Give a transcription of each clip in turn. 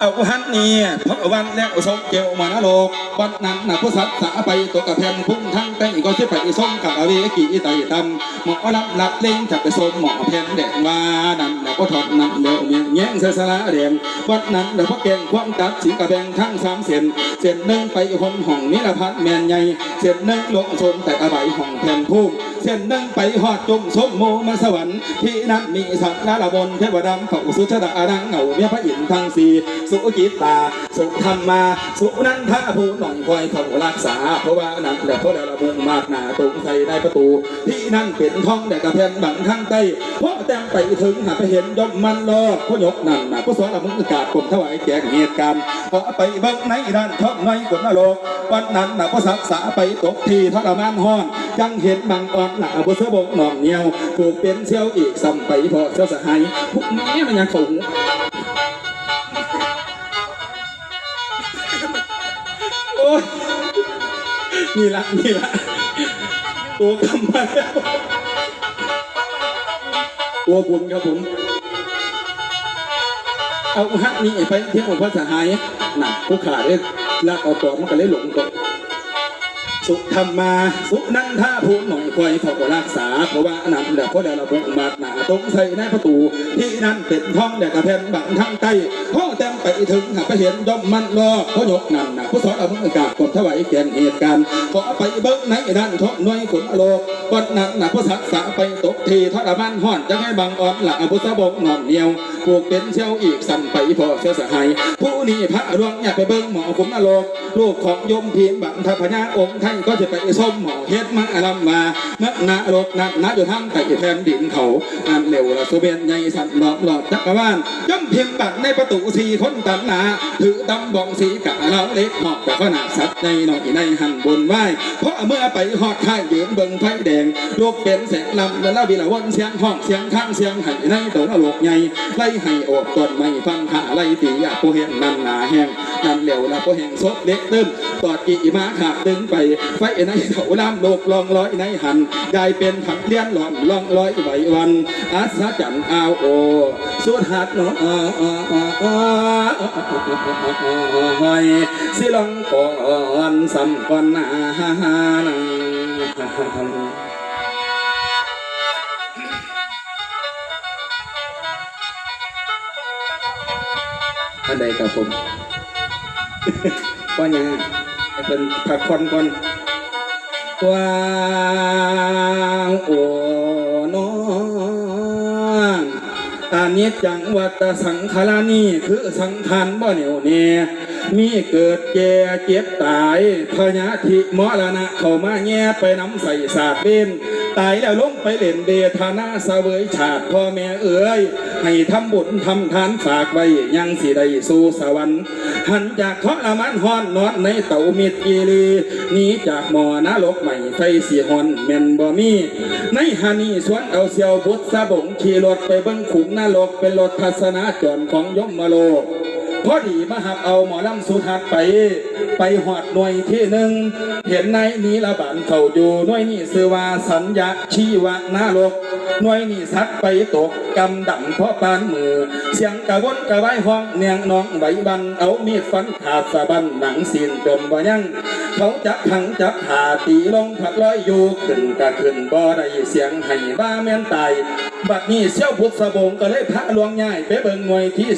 เอาหันนี่พระวันแล้วสมเกี่ยวมานโลกวันนั้นน่ะผู้สัตว์สาไปตกกระแพงพุ่งทั้งใต้ก็สิไปส้มกับอเวกีไตตำหมอลำหลับเล่งจับไปส้มหมอแพนแดงว่านั่นน่ะก็ถอดนั่นเลี้ยวเมียงแย่งเสสละแดงวันนั้นน่ะพระเก่งความตัดสีกระแพงทั้ง3 เส้นหนึ่งไปคนห้องนิรพัฒน์แมนใหญ่เส้นหนึ่งลงชนแต่อใบห้องแผ่นพุ่มเส้นหนึ่งไปหอดจุ่มสมโมมาสวรรค์ที่นั้นมีสัตว์ละบนเทวดาเขาสุชาดาดังเหงาเมียพระอินทร์ทั้ง4สุจิตตาสุธรรมาสุนันทาผู้หน่อยคอยเขารักษาเพราะว่านั้นแต่เพราะเราบุงมากหนาตรงใส่ในประตูที่นั่นเป็นท้องแต่กระเพนบังทางใต้เพราะแต้มไปถึงหาไปเห็นยมมันรอพยกนั่นนะผู้สอนมึงกาดคนถวายแจกเหตุการณ์พอไปเบิ้งในด้านท้องในกดนรกวันนั้นนะผู้ศักษาไปตกทีทรมานห้อนยังเห็นบางอ่อนหนาผู้เสบกหนองเหนียวถูกเป็นเชี่ยวอีกซ้ำไปพอเชี่ยวสหายพวกนี้มันยังเขาโอ้ยนี่ละตัวกำมาแล้วตัวบุญครับผมเอาฮักนี่ไปเที่ยวพระสหายหนักผู้ขาดเลยแล้วเอาต่อมันก็เลยหลงตัวสุธรรมาสุนันทาผู้หน่อยคอยเขาก็รักษาเพราะว่าอันนั้นแหละเพราะเดี๋ยวเราบุกมาหนาตรงใส่ในประตูที่นั่นเป็นท้องเด็กกระเพนบังทางใต้พ่อแต้มไปถึงหาไปเห็นย่อมมันรอเพราะยกนั่นนะผู้สอนเอามือกาบกดถวายแกงเหตุการณ์ก็ไปเบิ้งในด้านท้องน้อยขุนโลกวันนั้นนะผู้ศักษาไปตกทีทรมานห่อนจะให้บังอ่อนหลังผู้สะบกนอนเหนียวพวกเป็นเชี่ยวอีกสั่นไปพอเชี่ยวสหายผู้นี้พระหลวงอยากไปเบิ้งหมอขุนโลกลูกของโยมพีบังทัพญาองค์ไทยก็จะไปส้มหมอเฮ็ดมาอารมมาเมื่อนาโลกนั้นนาอยู่ทั้งไต่แผ่นดินเขาอันเร็วละโซเบียนใหญ่สั่นหลอกหลอดจักรวาลย่อมเพียงบังในประตู4 คนตันหนาถือดำบองสีกะเราเล็กหอกแต่ขนาดสัตว์ในหน่อยในหันบนไหวเพราะเมื่อไปหอดข้ายยืนเบิ่งไฟแดงลูกเป็นแสงลำแล้ววิลาวนเสียงห้องเสียงข้างเสียงไห้ในตรงโลกใหญ่ไล่ให้ออกต้นไม่ฟังขาไล่ตีอยากโปเห็นนั่นหนาแห้งนั่นเร็วละโปเห็นซดเล็กเติมตอดกี่มาขาดดึงไปไฟในเขาลำโลกลองร้อยในหันกลายเป็นผักเลี้ยนหลอนลองร้อยไหววันอัศจรรย์เอาโอสุดหัดน้อยสิลองก่อนสัมก่อนนาอันใดกับผมว่าอย่างเป็นผักควันก่อนวางโอ้น้องอันนี้จังวัตสังขารนี่คือสังขารบ่เหนียวเนี่ยมีเกิดแก่เจ็บตายพญาธิมรณะเข้ามาแง่ไปน้ำใส่ศาสตร์เป็นตายแล้วลงไปเล่นเดทานาเสวยฉาดพ่อแม่เอ๋ยให้ทำบุญทำทานฝากไว้ยังสิได้สู่สวรรค์หันจากทรมานฮ้อนนอนในเต่ามิดกีรีหนีจากหมอนรกใหม่ไฟสีฮอนเมนบ่มีในฮานีสวนเอาเสียวบุตรสะบงขี่รถไปเบิ้งขุมนรกเป็นรถทัศนาจรของยมโลกพอดีมาหับเอาหมอลำสุทัศน์ไปหอดหน่วยที่หนึ่งเห็นในนี้ละบานเขาอยู่หน่วยนี้สือว่าสัญญาชีวะนรกหน่วยนี้สัตว์ไปตกกำดั่งเพราะปานมือเสียงกระวนกระวายห้องเนียงน้องไหวบันเอามีดฟันขาดสะบันหนังสินจมบ่ยังเขาจับขังจับหาตีลงผัดร้อยอยู่ขึ้นกะขึ้นบ่ได้เสียงให้บ้าแม่นตายบัดนี้เสี่ยวพุทธสบงก็เลยพระหลวงใหญ่ไปเบิ่งหน่วยที่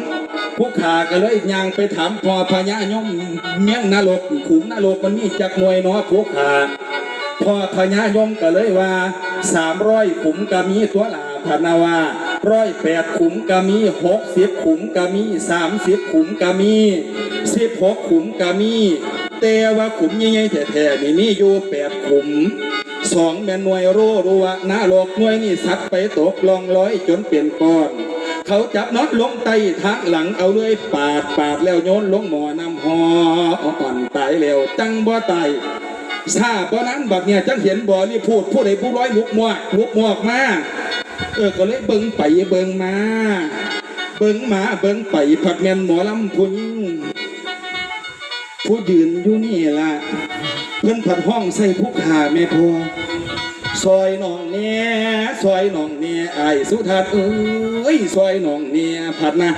2ผู้ขาก็เลยย่างไปถามพอพญายมเมียงนรกขุมนรกมันมีจักหน่วยเนาะผู้ขาพอพญายมก็เลยว่า300ขุมก็มีตัวลาพนาวา108ขุมก็มี60ขุมก็มี30ขุมก็มี16ขุมก็มีแต่ว่าขุมใหญ่ๆแท้ๆนี่มีอยู่8ขุม2แม่นหน่วยรู้ว่านรกหน่วยนี่สัตว์ไปตกลองร้อยจนเปลี่ยนก้อนเขาจับน็อตลงไตทางหลังเอาเลยปาดแล้วโยนลงหมอน้ำหออ่อนตายแล้วจังบ่ตายซาเพราะนั้นบัดเนี่ยจังเห็นบ่รีพูดผู้ใดผู้ร้อยลุกมอกมาก็เลยเบิ่งไปเบิ่งมาเบิ่งไปผัดแมนหมอลำผู้ยิ่งผู้ยืนอยู่นี่ล่ะเพิ่นผัดห้องใส่ผู้ขาแม่พ่อซอยหนองเนี่ยไอ้สุทัศน์เอ้ยซอยหนองเนี่ยผัดนะ